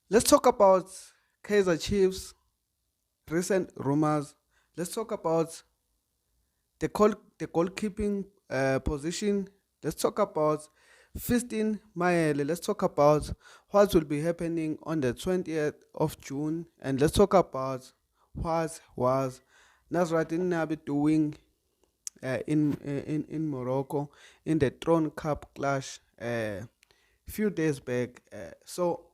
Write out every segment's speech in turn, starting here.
Let's talk about Kaiser Chiefs recent rumors. Let's talk about the goalkeeping position. Let's talk about Fistin Maele. Let's talk about what will be happening on the 20th of June. And let's talk about what was Nasruddin Nabi doing in Morocco in the Throne Cup clash few days back. So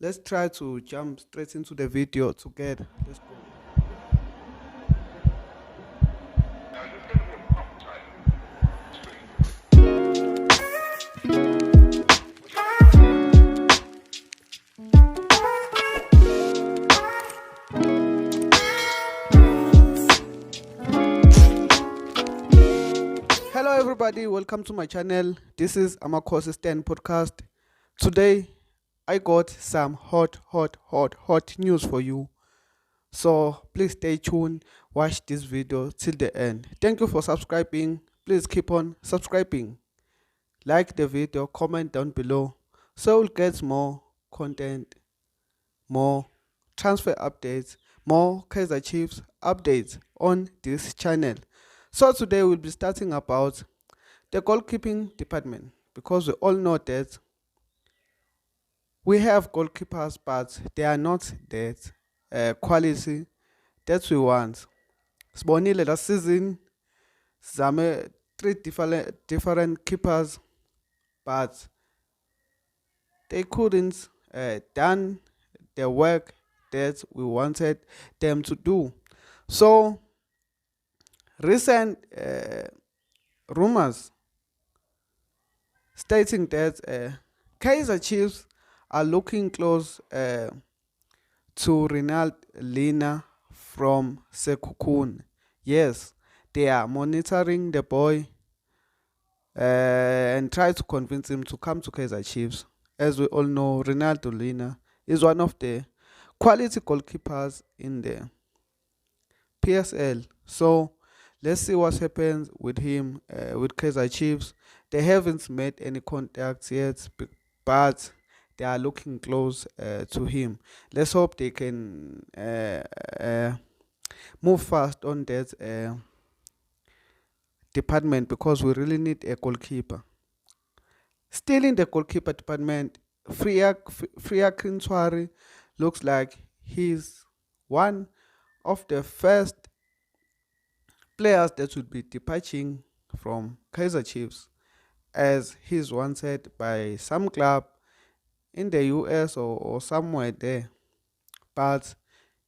let's try to jump straight into the video together. Let's go. Hello, everybody. Welcome to my channel. This is Amakosi Stand Podcast. Today, I got some hot news for you. So please stay tuned. Watch this video till the end. Thank you for subscribing. Please keep on subscribing. Like the video, comment down below so we'll get more content, more transfer updates, more Kaiser Chiefs updates on this channel. So today we'll be starting about the goalkeeping department because we all know that we have goalkeepers, but they are not that quality that we want. Sibonile last season, Zame three different keepers, but they couldn't done the work that we wanted them to do. So recent rumors stating that Kaiser Chiefs are looking close to Ronald Lina from Sekukun. Yes, they are monitoring the boy and try to convince him to come to Kaiser Chiefs. As we all know, Ronaldo Lina is one of the quality goalkeepers in the PSL. So let's see what happens with him with Kaiser Chiefs. They haven't made any contacts yet, but they are looking close to him. Let's hope they can move fast on that department because we really need a goalkeeper. Still in the goalkeeper department, Fria Krinswari looks like he's one of the first players that would be departing from Kaiser Chiefs as he's wanted by some club in the US or somewhere there. But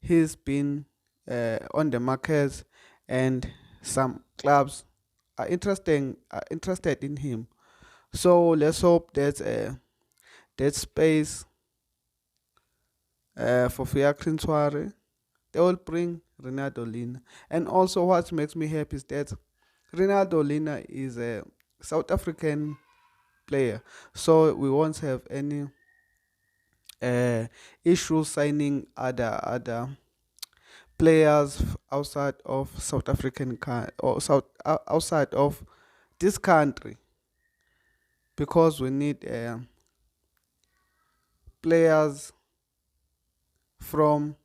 he's been on the market and some clubs are interested in him. So let's hope that that space for Fiacre Soare, they will bring Ronaldo Lina. And also what makes me happy is that Ronaldo Lina is a South African player. So we won't have any issues signing other players outside of South African or outside of this country because we need players from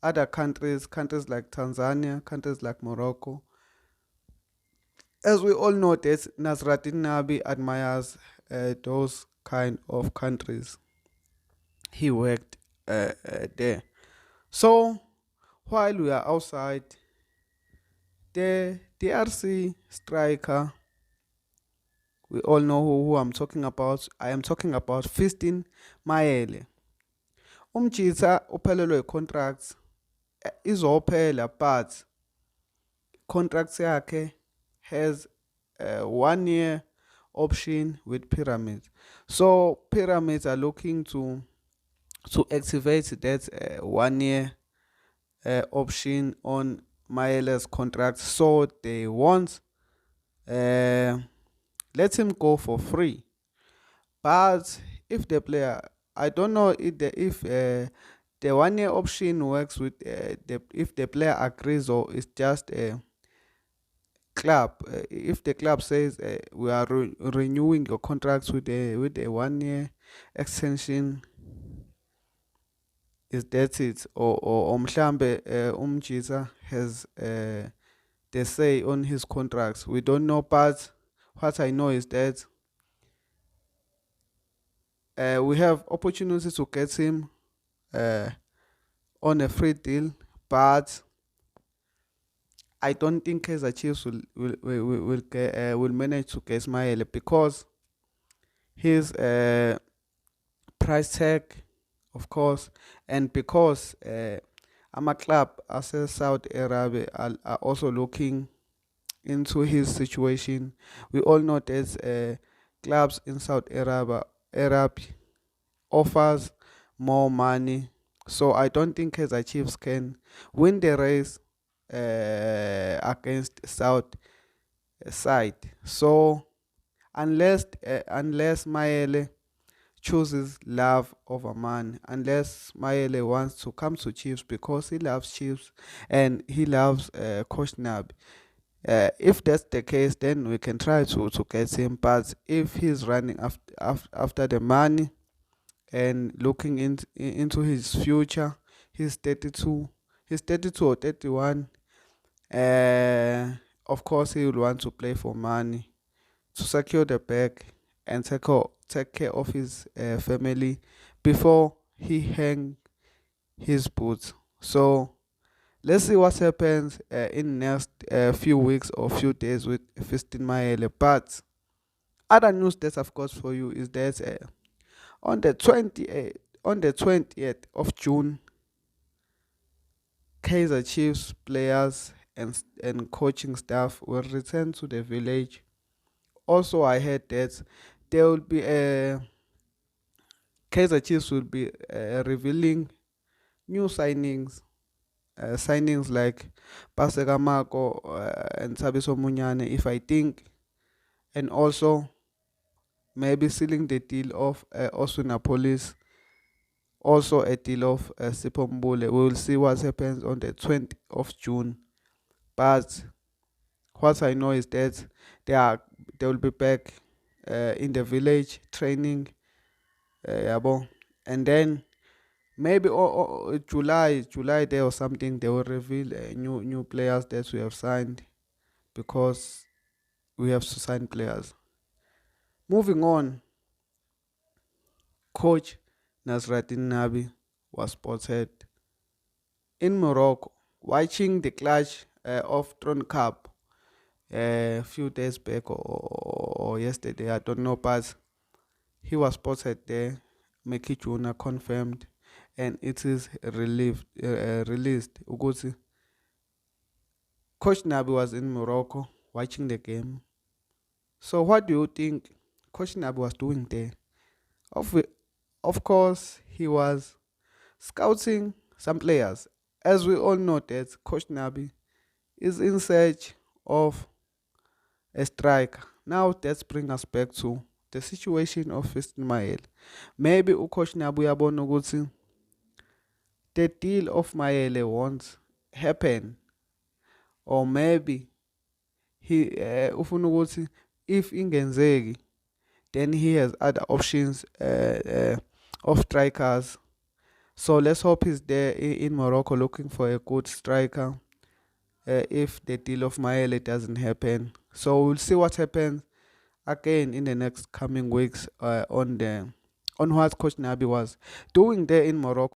other countries like Tanzania, countries like Morocco. As we all know, that Nasruddin Nabi admires those kind of countries. He worked there. So while we are outside, the DRC striker, we all know who I'm talking about. I am talking about Fistin Maele. Umjita uphelelwe contracts izophela, but contracts yakhe has a 1 year option with Pyramids. So Pyramids are looking to activate that 1 year option on Maele's contract, so they won't let him go for free. But if the player, I don't know if the 1 year option works with if the player agrees or it's just a club. If the club says we are renewing your contracts with a 1 year extension, is that it, or mhlambe umjisa has the say on his contracts. We don't know, but what I know is that we have opportunities to get him uh, on a free deal, but I don't think Kaizer Chiefs will manage to get Ismail because his price tag, of course, and because I'm a club as a Saudi Arabia are also looking into his situation. We all know that clubs in Saudi Arabia offers more money, so I don't think Kaizer Chiefs can win the race against South side. So unless Maele chooses love over money, unless Maele wants to come to Chiefs because he loves Chiefs and he loves Coach Nabi. If that's the case, then we can try to get him. But if he's running after the money and looking into his future, he's 32. He's 32 or 31. Of course, he will want to play for money to secure the bag and take care of his family before he hang his boots. So let's see what happens in next few weeks or few days with Fistin Maele. But other news that I've got for you is that on the 20th of June, Kaiser Chiefs players and coaching staff will return to the village. Also, I heard that there will be a Kaiser Chiefs will be revealing new signings like Paseka Mako and Sabiso Munyane, if I think, and also maybe sealing the deal of Osuna Police, also a deal of Sipombule. We will see what happens on the 20th of June. But what I know is that they will be back in the village training, yabo, and then maybe July there or something they will reveal new players that we have signed because we have to sign players. Moving on, coach Nasratin Nabi was spotted in Morocco watching the clash of Tron Cup a few days back or yesterday, I don't know, but he was spotted there. Meki Juna confirmed, and it is released. Ukuthi Coach Nabi was in Morocco watching the game. So what do you think Coach Nabi was doing there? Of of course, he was scouting some players. As we all know that Coach Nabi is in search of a striker. Now let's bring us back to the situation of Fiston Mael. Maybe Coach Nabi uyabona ukuthi the deal of Maele won't happen, or maybe he ufuna ukuthi if ingenzeki, then he has other options of strikers. So let's hope he's there in Morocco looking for a good striker if the deal of Maele doesn't happen. So we'll see what happens again in the next coming weeks on what Coach Nabi was doing there in Morocco.